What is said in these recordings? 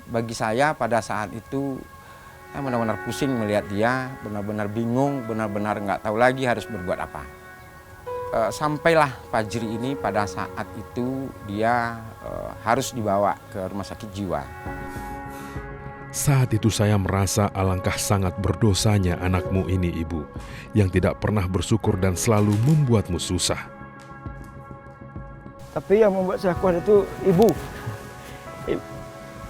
Bagi saya pada saat itu saya benar-benar pusing melihat dia, benar-benar bingung, benar-benar nggak tahu lagi harus berbuat apa. Sampailah Fajri ini pada saat itu dia harus dibawa ke rumah sakit jiwa. Saat itu saya merasa alangkah sangat berdosanya anakmu ini, Ibu, yang tidak pernah bersyukur dan selalu membuatmu susah. Tapi yang membuat saya kuat itu ibu.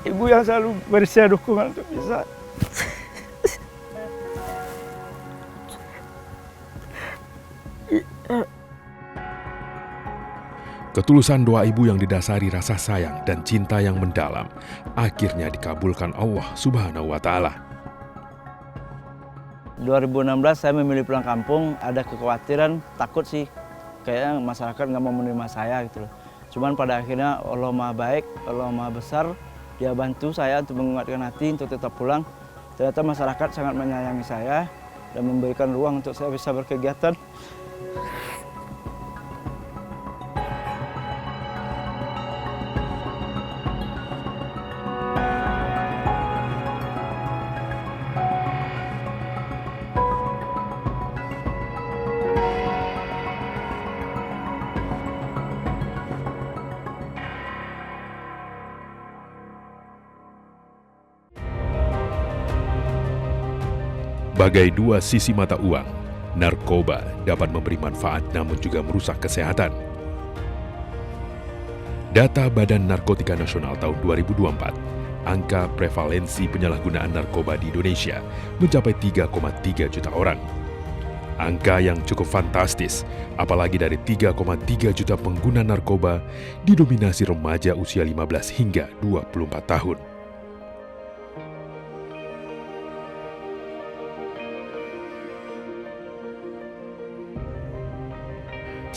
Ibu yang selalu beri saya dukungan untuk bisa Ketulusan doa ibu yang didasari rasa sayang dan cinta yang mendalam akhirnya dikabulkan Allah Subhanahu wa Ta'ala. 2016 saya memilih pulang kampung, ada kekhawatiran, takut sih. Kayaknya masyarakat nggak mau menerima saya gitu loh. Cuman pada akhirnya Allah Maha Baik, Allah Maha Besar, Dia bantu saya untuk menguatkan hati untuk tetap pulang. Ternyata masyarakat sangat menyayangi saya dan memberikan ruang untuk saya bisa berkegiatan. Bagai dua sisi mata uang, narkoba dapat memberi manfaat namun juga merusak kesehatan. Data Badan Narkotika Nasional tahun 2024, angka prevalensi penyalahgunaan narkoba di Indonesia mencapai 3,3 juta orang. Angka yang cukup fantastis, apalagi dari 3,3 juta pengguna narkoba didominasi remaja usia 15 hingga 24 tahun.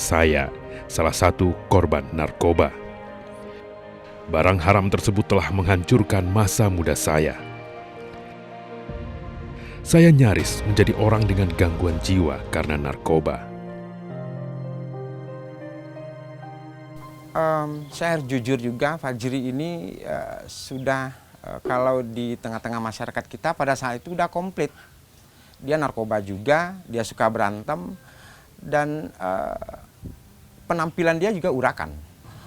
Saya salah satu korban narkoba. Barang haram tersebut telah menghancurkan masa muda saya. Saya nyaris menjadi orang dengan gangguan jiwa karena narkoba. Saya harus jujur juga, Fajri ini sudah kalau di tengah-tengah masyarakat kita pada saat itu udah komplit. Dia narkoba juga, dia suka berantem, dan penampilan dia juga urakan.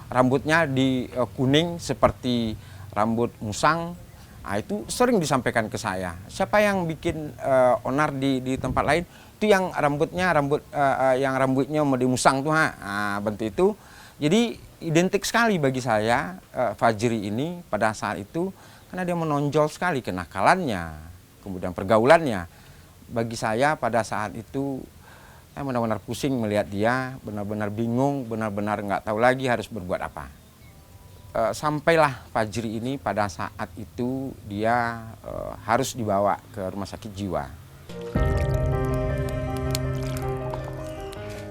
Rambutnya di kuning seperti rambut musang. Nah, itu sering disampaikan ke saya. Siapa yang bikin onar di tempat lain? Itu yang rambutnya mau di musang tuh, bentuk itu. Jadi identik sekali bagi saya Fajri ini pada saat itu karena dia menonjol sekali kenakalannya, kemudian pergaulannya. Bagi saya pada saat itu saya benar-benar pusing melihat dia, benar-benar bingung, benar-benar nggak tahu lagi harus berbuat apa. Sampailah Fajri ini pada saat itu dia harus dibawa ke rumah sakit jiwa.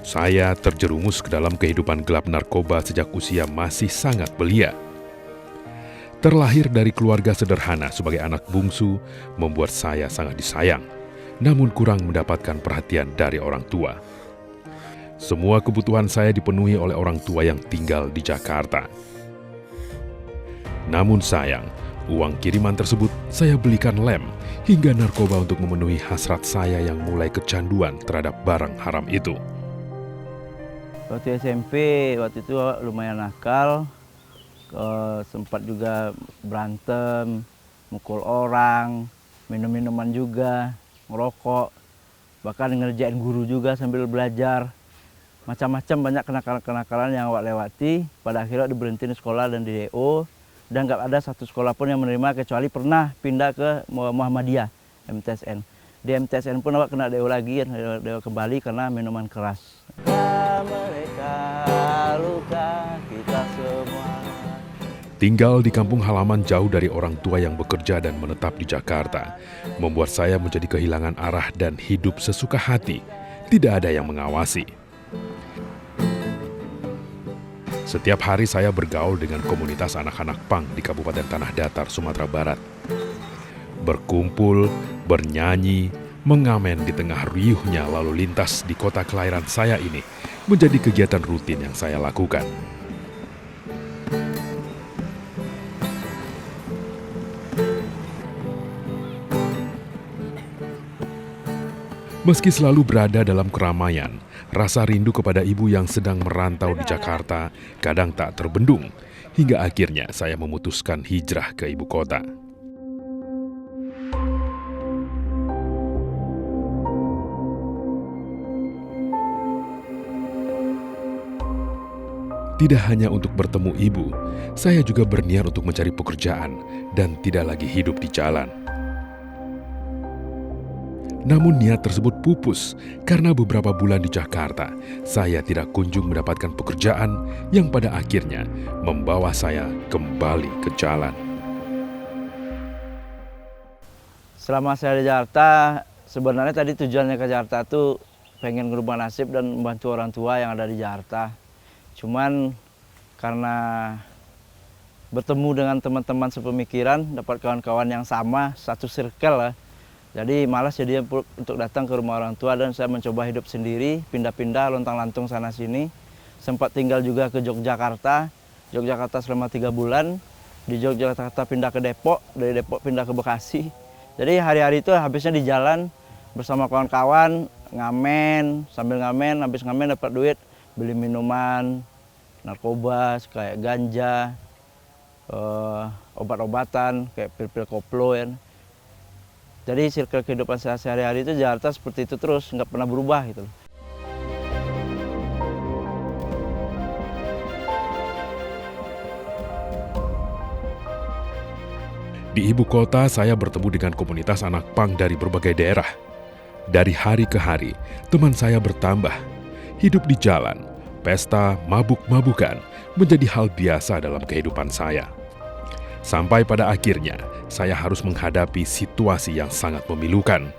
Saya terjerumus ke dalam kehidupan gelap narkoba sejak usia masih sangat belia. Terlahir dari keluarga sederhana sebagai anak bungsu membuat saya sangat disayang, namun kurang mendapatkan perhatian dari orang tua. Semua kebutuhan saya dipenuhi oleh orang tua yang tinggal di Jakarta. Namun sayang, uang kiriman tersebut saya belikan lem hingga narkoba untuk memenuhi hasrat saya yang mulai kecanduan terhadap barang haram itu. Waktu SMP, waktu itu lumayan nakal, sempat juga berantem, mukul orang, minum-minuman juga, ngerokok, bahkan ngerjain guru juga sambil belajar. Macam-macam banyak kenakalan-kenakalan yang awak lewati, pada akhirnya diberhentiin sekolah dan di DO, dan nggak ada satu sekolah pun yang menerima kecuali pernah pindah ke Muhammadiyah, MTSN. Di MTSN pun awak kena DO lagi, DO kembali karena minuman keras. Mereka luka kita semua. Tinggal di kampung halaman jauh dari orang tua yang bekerja dan menetap di Jakarta, membuat saya menjadi kehilangan arah dan hidup sesuka hati. Tidak ada yang mengawasi. Setiap hari saya bergaul dengan komunitas anak-anak punk di Kabupaten Tanah Datar, Sumatera Barat. Berkumpul, bernyanyi, mengamen di tengah riuhnya lalu lintas di kota kelahiran saya ini menjadi kegiatan rutin yang saya lakukan. Meski selalu berada dalam keramaian, rasa rindu kepada ibu yang sedang merantau di Jakarta kadang tak terbendung, hingga akhirnya saya memutuskan hijrah ke ibu kota. Tidak hanya untuk bertemu ibu, saya juga berniat untuk mencari pekerjaan dan tidak lagi hidup di jalan. Namun niat tersebut pupus karena beberapa bulan di Jakarta, saya tidak kunjung mendapatkan pekerjaan yang pada akhirnya membawa saya kembali ke jalan. Selama saya di Jakarta, sebenarnya tadi tujuannya ke Jakarta itu pengen merubah nasib dan membantu orang tua yang ada di Jakarta. Cuman karena bertemu dengan teman-teman sepemikiran, dapat kawan-kawan yang sama, satu circle lah. Jadi malas jadinya untuk datang ke rumah orang tua dan saya mencoba hidup sendiri, pindah-pindah, lontang-lantung sana-sini. Sempat tinggal juga ke Yogyakarta selama 3 bulan. Di Yogyakarta pindah ke Depok, dari Depok pindah ke Bekasi. Jadi hari-hari itu habisnya di jalan bersama kawan-kawan, ngamen, sambil ngamen, habis ngamen dapat duit, beli minuman, narkoba, kayak ganja, obat-obatan, kayak pil-pil koplo ya. Jadi circle kehidupan saya sehari-hari itu Jakarta seperti itu terus, nggak pernah berubah gitu. Di ibu kota, saya bertemu dengan komunitas anak pang dari berbagai daerah. Dari hari ke hari, teman saya bertambah. Hidup di jalan, pesta, mabuk-mabukan menjadi hal biasa dalam kehidupan saya. Sampai pada akhirnya, saya harus menghadapi situasi yang sangat memilukan.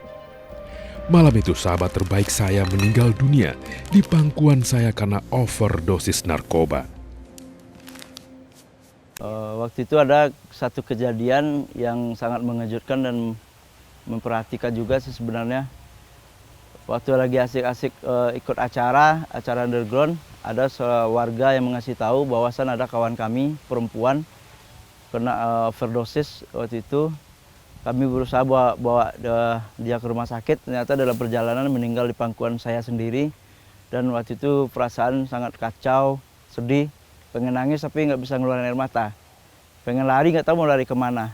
Malam itu sahabat terbaik saya meninggal dunia di pangkuan saya karena overdosis narkoba. Waktu itu ada satu kejadian yang sangat mengejutkan dan memperhatikan juga sih sebenarnya. Waktu lagi asik-asik ikut acara underground, ada warga yang mengasih tahu bahwasan ada kawan kami perempuan kena overdosis. Waktu itu kami berusaha bawa dia ke rumah sakit, ternyata dalam perjalanan meninggal di pangkuan saya sendiri. Dan waktu itu perasaan sangat kacau, sedih, pengen nangis tapi nggak bisa ngeluarin air mata. Pengen lari nggak tahu mau lari kemana.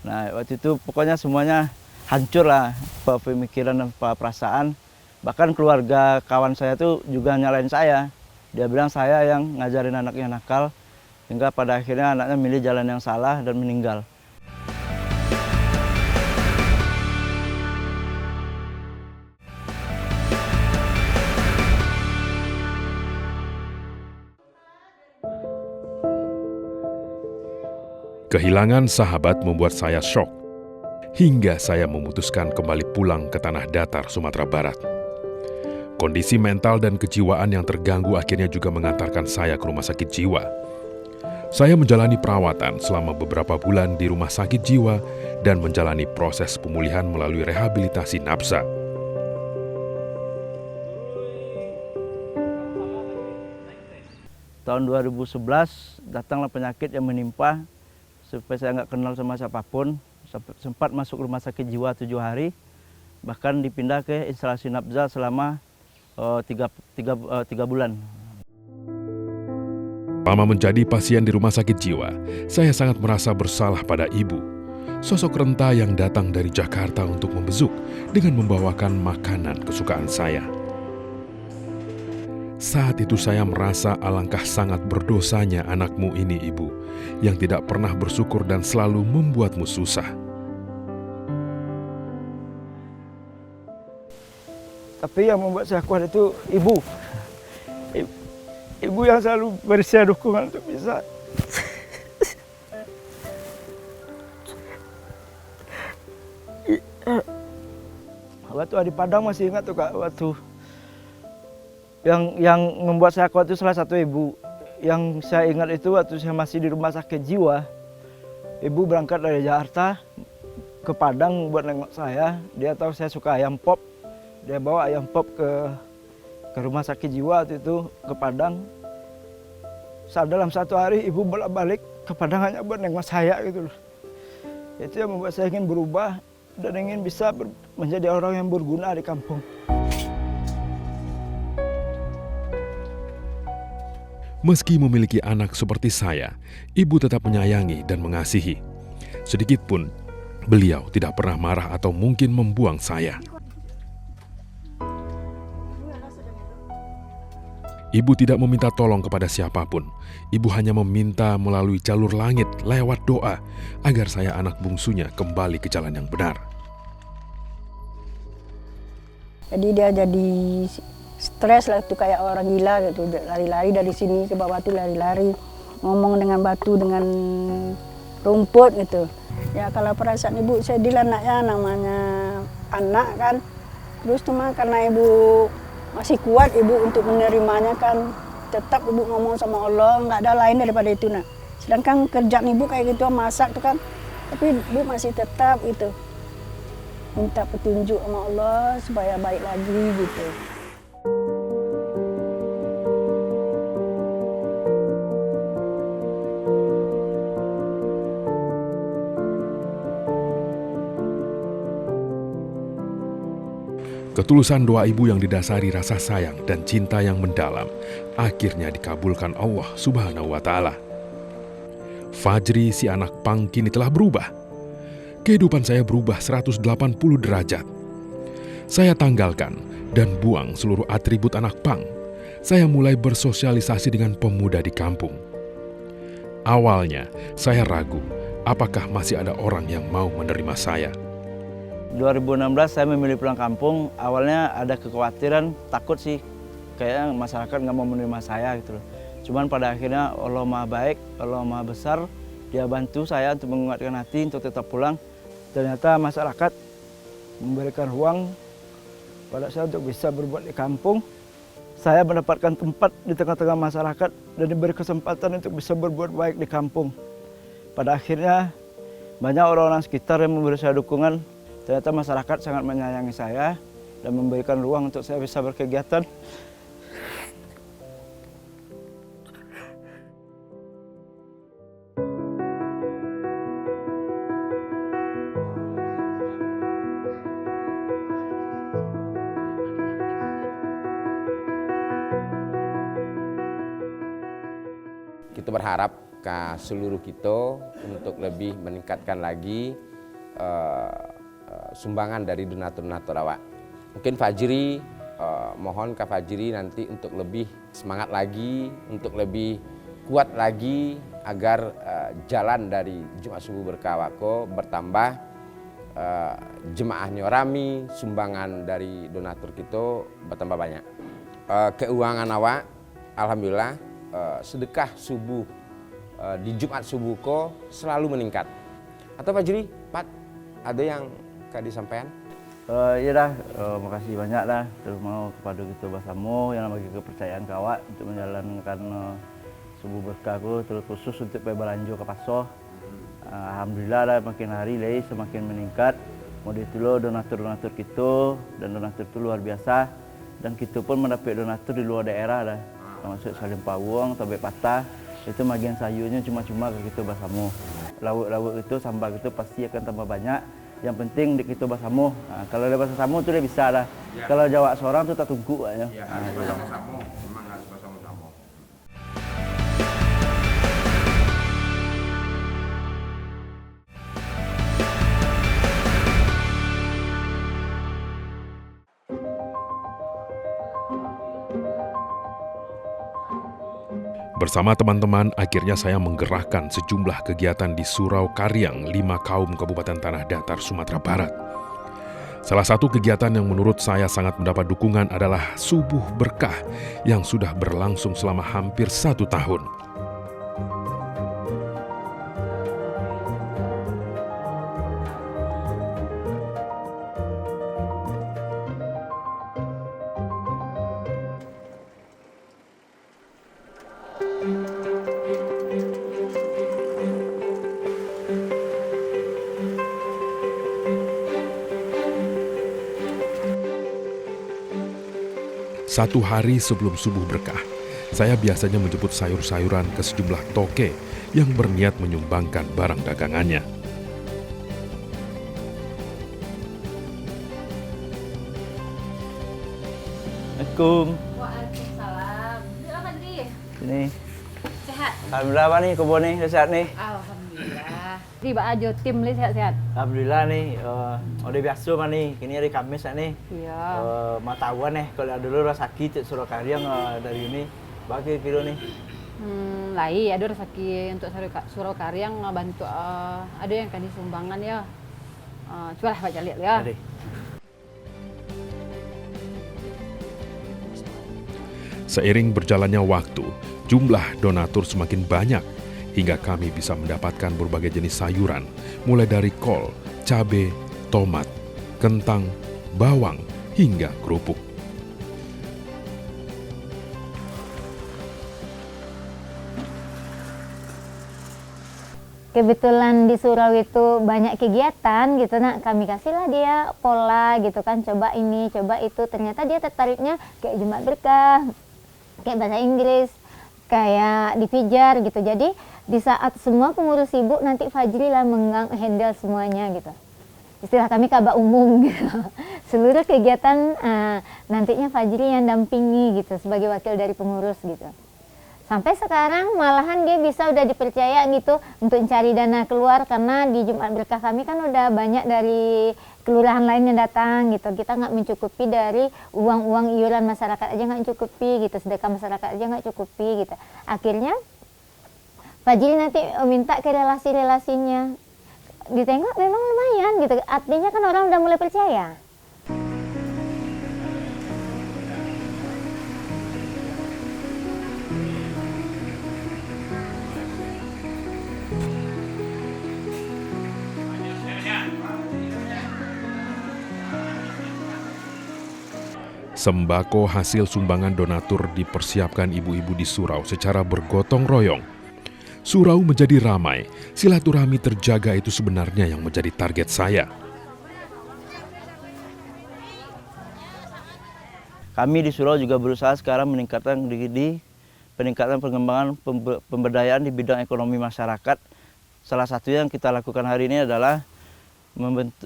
Nah waktu itu pokoknya semuanya hancur lah, pemikiran dan perasaan. Bahkan keluarga kawan saya tuh juga nyalain saya. Dia bilang saya yang ngajarin anaknya nakal, hingga pada akhirnya anaknya milih jalan yang salah dan meninggal. Kehilangan sahabat membuat saya syok, hingga saya memutuskan kembali pulang ke tanah datar Sumatera Barat. Kondisi mental dan kejiwaan yang terganggu akhirnya juga mengantarkan saya ke rumah sakit jiwa. Saya menjalani perawatan selama beberapa bulan di rumah sakit jiwa dan menjalani proses pemulihan melalui rehabilitasi nafsa. Tahun 2011 datanglah penyakit yang menimpa, supaya saya nggak kenal sama siapapun. Sempat masuk rumah sakit jiwa 7 hari, bahkan dipindah ke instalasi nafsa selama 3 bulan. Selama menjadi pasien di rumah sakit jiwa, saya sangat merasa bersalah pada ibu. Sosok renta yang datang dari Jakarta untuk membesuk dengan membawakan makanan kesukaan saya. Saat itu saya merasa alangkah sangat berdosanya anakmu ini, ibu, yang tidak pernah bersyukur dan selalu membuatmu susah. Tapi yang membuat saya kuat itu ibu. Ibu yang selalu beri dukungan untuk bisa waktu di Padang masih ingat tuh Kak, waktu yang membuat saya kuat itu salah satu ibu. Yang saya ingat itu waktu saya masih di rumah sakit jiwa, ibu berangkat dari Jakarta ke Padang buat nengok saya. Dia tahu saya suka ayam pop, dia bawa ayam pop ke rumah sakit jiwa waktu itu ke Padang. Dalam 1 hari ibu bolak-balik ke Padang hanya buat nengok saya gitu loh. Itu yang membuat saya ingin berubah dan ingin bisa menjadi orang yang berguna di kampung. Meski memiliki anak seperti saya, ibu tetap menyayangi dan mengasihi. Sedikitpun beliau tidak pernah marah atau mungkin membuang saya. Ibu tidak meminta tolong kepada siapapun. Ibu hanya meminta melalui jalur langit lewat doa agar saya anak bungsunya kembali ke jalan yang benar. Jadi dia jadi stres lah tuh kayak orang gila gitu, lari-lari dari sini ke bawah tuh lari-lari, ngomong dengan batu, dengan rumput gitu. Ya kalau perasaan ibu sedih lah anaknya, namanya anak kan. Terus cuma karena ibu masih kuat ibu untuk menerimanya kan, tetap ibu ngomong sama Allah, nggak ada lain daripada itu nah. Sedangkan kerjaan ibu kayak gitu masak tuh kan, tapi ibu masih tetap itu minta petunjuk sama Allah supaya baik lagi gitu. Ketulusan doa ibu yang didasari rasa sayang dan cinta yang mendalam akhirnya dikabulkan Allah Subhanahu wa Ta'ala. Fajri, si anak pang, kini telah berubah. Kehidupan saya berubah 180 derajat. Saya tanggalkan dan buang seluruh atribut anak pang. Saya mulai bersosialisasi dengan pemuda di kampung. Awalnya saya ragu apakah masih ada orang yang mau menerima saya. 2016 saya memilih pulang kampung, awalnya ada kekhawatiran, takut sih, kayaknya masyarakat nggak mau menerima saya gitu loh. Cuman pada akhirnya Allah Maha Baik, Allah Maha Besar, Dia bantu saya untuk menguatkan hati untuk tetap pulang. Ternyata masyarakat memberikan ruang pada saya untuk bisa berbuat di kampung. Saya mendapatkan tempat di tengah-tengah masyarakat dan diberi kesempatan untuk bisa berbuat baik di kampung. Pada akhirnya banyak orang-orang sekitar yang memberi saya dukungan. Ternyata masyarakat sangat menyayangi saya dan memberikan ruang untuk saya bisa berkegiatan. Kita berharap ke seluruh kita untuk lebih meningkatkan lagi sumbangan dari donatur-donatur awak. Mungkin Fajri, mohon Kak Fajri nanti untuk lebih semangat lagi, untuk lebih kuat lagi agar jalan dari Jumat Subuh Berkah Wako bertambah, jemaahnya rami, sumbangan dari donatur kita bertambah banyak. Keuangan awak, alhamdulillah, sedekah subuh di Jumat Subuh ko selalu meningkat. Atau Fajri, Pat, ada yang Kak disampaikan? Iya dah, makasih banyak dah terutama kepada kita bersama yang bagi kepercayaan kawak untuk menjalankan subuh berkah ku, terus khusus untuk belanja ke pasar. Alhamdulillah dah makin hari lagi semakin meningkat. Model itu donatur-donatur kita dan donatur itu luar biasa, dan kita pun mendapat donatur di luar daerah dah, termasuk Salim Pawang, Tobek Patah. Itu bagian sayurnya cuma-cuma ke kita bersama. Lauk-lauk itu sambal itu pasti akan tambah banyak. Yang penting di kita bersama. Kalau ada bersama itu dia bisa lah. Ya. Kalau jawab seorang itu tak tunggu aja. Ya, harus bersama-sama. Memang harus bersama-sama. Bersama teman-teman, akhirnya saya menggerakkan sejumlah kegiatan di Surau Karyang, 5 kaum Kabupaten Tanah Datar, Sumatera Barat. Salah satu kegiatan yang menurut saya sangat mendapat dukungan adalah Subuh Berkah yang sudah berlangsung selama hampir 1 tahun. Satu hari sebelum Subuh Berkah, saya biasanya menjemput sayur-sayuran ke sejumlah toke yang berniat menyumbangkan barang dagangannya. Assalamualaikum. Waalaikumsalam. Apa nih? Ini. Sehat? Alhamdulillah Pak nih, kebun nih, udah sehat nih. Alhamdulillah. Di Pak Ajo tim li sehat-sehat. Alhamdulillah nih, udah biasa Pak nih. Kini hari Kamis nih. Iya. Matawan nih, kalau dulu rasa sakit Surakarya dari ini. Bagi kilo nih. Lai ada rezeki untuk Surakarya bantu ada yang kan disumbangan ya. Coba lah baca lihat ya. Tadi. Seiring berjalannya waktu, jumlah donatur semakin banyak hingga kami bisa mendapatkan berbagai jenis sayuran, mulai dari kol, cabai, tomat, kentang, bawang, hingga kerupuk. Kebetulan di surau itu banyak kegiatan gitu, nah kami kasihlah dia pola gitu kan, coba ini, coba itu. Ternyata dia tertariknya kayak Jumat Berkah, kayak bahasa Inggris, kayak dipijar gitu. Jadi di saat semua pengurus sibuk, nanti Fajri lah handle semuanya gitu. Istilah kami kaba umum gitu. Seluruh kegiatan nantinya Fajri yang dampingi gitu sebagai wakil dari pengurus gitu. Sampai sekarang malahan dia bisa udah dipercaya gitu untuk cari dana keluar, karena di Jumat Berkah kami kan udah banyak dari kelurahan lain yang datang gitu. Kita nggak mencukupi dari uang-uang iuran masyarakat aja nggak mencukupi gitu, sedekah masyarakat aja nggak cukupi gitu. Akhirnya Fajri nanti minta ke relasi-relasinya. Ditengok memang lumayan gitu, artinya kan orang udah mulai percaya. Sembako hasil sumbangan donatur dipersiapkan ibu-ibu di surau secara bergotong royong. Surau menjadi ramai, silaturahmi terjaga itu sebenarnya yang menjadi target saya. Kami di surau juga berusaha sekarang meningkatkan peningkatan pengembangan pemberdayaan di bidang ekonomi masyarakat. Salah satu yang kita lakukan hari ini adalah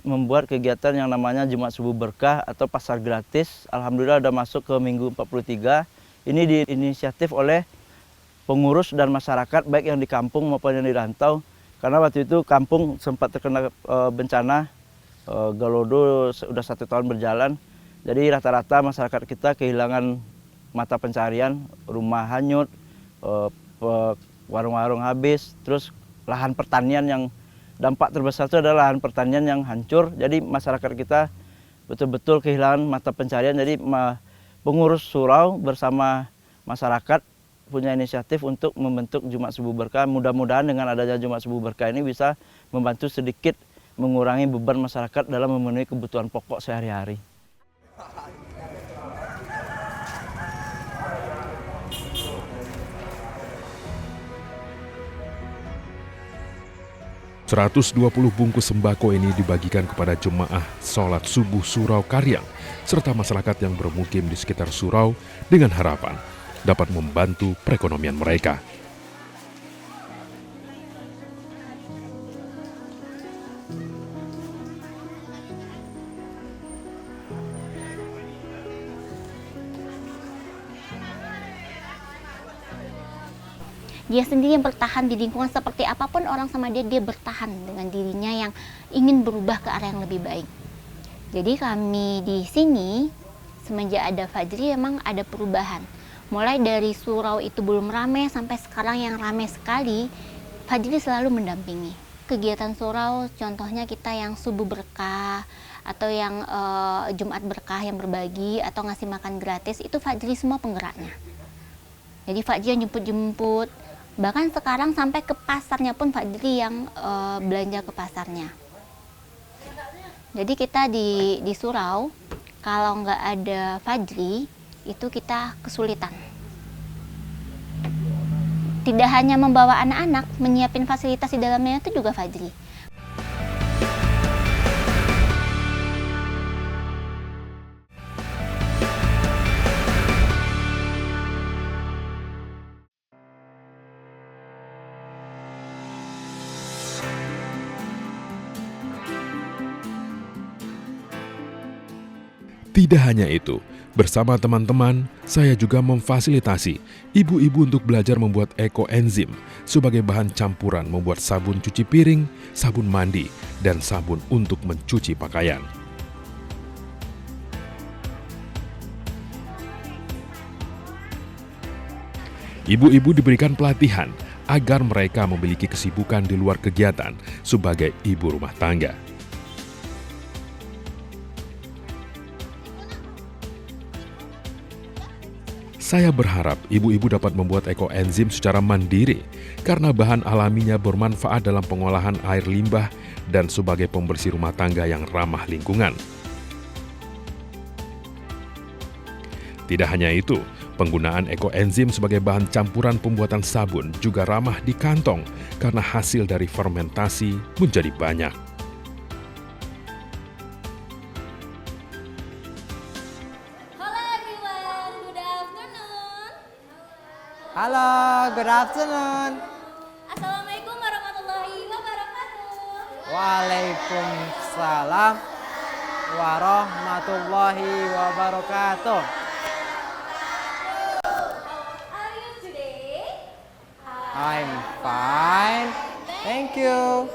membuat kegiatan yang namanya Jumat Subuh Berkah atau pasar gratis. Alhamdulillah sudah masuk ke minggu 43. Ini diinisiatif oleh pengurus dan masyarakat baik yang di kampung maupun yang di rantau. Karena waktu itu kampung sempat terkena bencana Galodo sudah 1 tahun berjalan. Jadi rata-rata masyarakat kita kehilangan mata pencarian, rumah hanyut, warung-warung habis, terus lahan pertanian yang dampak terbesar itu adalah lahan pertanian yang hancur. Jadi masyarakat kita betul-betul kehilangan mata pencarian. Jadi pengurus surau bersama masyarakat punya inisiatif untuk membentuk Jumat Subuh Berkah. Mudah-mudahan dengan adanya Jumat Subuh Berkah ini bisa membantu sedikit mengurangi beban masyarakat dalam memenuhi kebutuhan pokok sehari-hari. $120 bungkus sembako ini dibagikan kepada jemaah sholat subuh Surau Karyang serta masyarakat yang bermukim di sekitar surau dengan harapan dapat membantu perekonomian mereka. Dia sendiri yang bertahan di lingkungan seperti apapun orang sama dia bertahan dengan dirinya yang ingin berubah ke arah yang lebih baik. Jadi kami di sini semenjak ada Fajri memang ada perubahan. Mulai dari surau itu belum ramai sampai sekarang yang ramai sekali, Fajri selalu mendampingi. Kegiatan surau contohnya kita yang subuh berkah atau yang Jumat berkah yang berbagi atau ngasih makan gratis, itu Fajri semua penggeraknya. Jadi Fajri yang jemput-jemput. Bahkan sekarang sampai ke pasarnya pun Fajri yang belanja ke pasarnya. Jadi kita di surau, kalau nggak ada Fajri, itu kita kesulitan. Tidak hanya membawa anak-anak, menyiapin fasilitas di dalamnya itu juga Fajri. Tidak hanya itu, bersama teman-teman, saya juga memfasilitasi ibu-ibu untuk belajar membuat ekoenzim sebagai bahan campuran membuat sabun cuci piring, sabun mandi, dan sabun untuk mencuci pakaian. Ibu-ibu diberikan pelatihan agar mereka memiliki kesibukan di luar kegiatan sebagai ibu rumah tangga. Saya berharap ibu-ibu dapat membuat ekoenzim secara mandiri karena bahan alaminya bermanfaat dalam pengolahan air limbah dan sebagai pembersih rumah tangga yang ramah lingkungan. Tidak hanya itu, penggunaan ekoenzim sebagai bahan campuran pembuatan sabun juga ramah di kantong karena hasil dari fermentasi menjadi banyak. Halo, good afternoon. Assalamualaikum warahmatullahi wabarakatuh. Waalaikumsalam warahmatullahi wabarakatuh. How are you today? I'm fine. Thank you.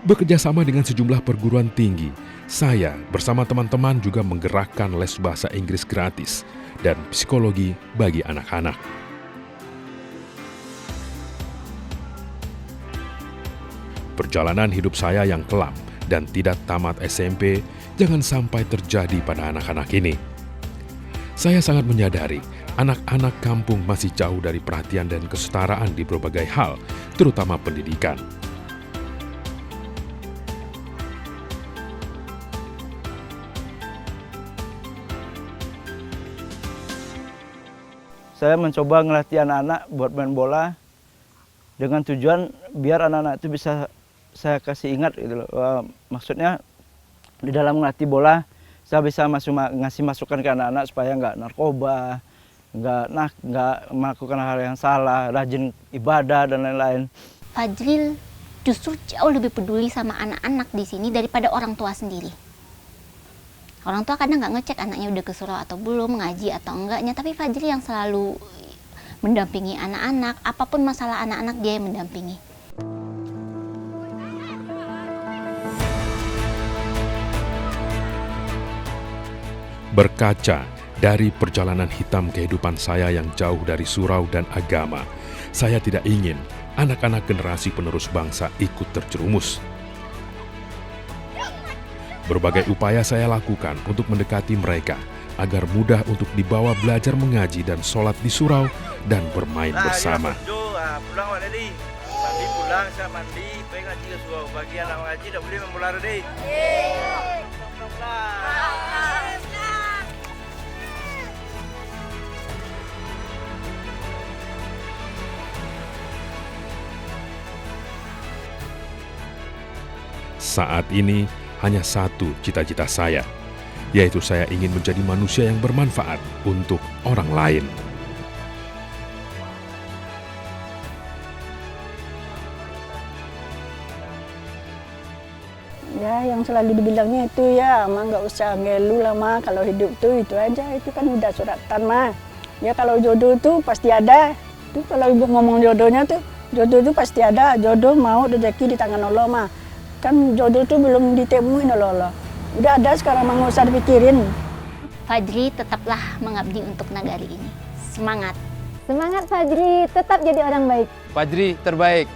Bekerja sama dengan sejumlah perguruan tinggi, saya bersama teman-teman juga menggerakkan les bahasa Inggris gratis dan psikologi bagi anak-anak. Perjalanan hidup saya yang kelam dan tidak tamat SMP jangan sampai terjadi pada anak-anak ini. Saya sangat menyadari anak-anak kampung masih jauh dari perhatian dan kesetaraan di berbagai hal, terutama pendidikan. Saya mencoba ngelatih anak-anak buat main bola dengan tujuan biar anak-anak itu bisa saya kasih ingat gitu loh. Maksudnya di dalam ngelatih bola saya bisa ngasih masukan ke anak-anak supaya nggak narkoba, nggak melakukan hal yang salah, rajin ibadah dan lain-lain. Fajril justru jauh lebih peduli sama anak-anak di sini daripada orang tua sendiri. Orang tua kadang nggak ngecek anaknya udah ke surau atau belum, ngaji atau enggaknya, tapi Fajri yang selalu mendampingi anak-anak, apapun masalah anak-anak dia yang mendampingi. Berkaca dari perjalanan hitam kehidupan saya yang jauh dari surau dan agama, saya tidak ingin anak-anak generasi penerus bangsa ikut terjerumus. Berbagai upaya saya lakukan untuk mendekati mereka agar mudah untuk dibawa belajar mengaji dan sholat di surau dan bermain bersama. Pulang Wak Dedi, mandi pulang, saya mandi, pengen ngaji ke surau. Bagi anak ngaji tak boleh memulai deh. Saat ini hanya satu cita-cita saya, yaitu saya ingin menjadi manusia yang bermanfaat untuk orang lain. Ya, yang selalu dibilangnya itu ya, mah nggak usah ngelu lah mah, kalau hidup tuh itu aja, itu kan udah suratan mah. Ya kalau jodoh tuh pasti ada. Tuh kalau ibu ngomong jodohnya tuh, jodoh tuh pasti ada. Jodoh mau rezeki di tangan Allah mah. Kan jodoh tuh belum ditemuin oleh Allah. Udah ada sekarang mah nggak usah dipikirin. Fajri tetaplah mengabdi untuk nagari ini. Semangat. Semangat Fajri, tetap jadi orang baik. Fajri terbaik.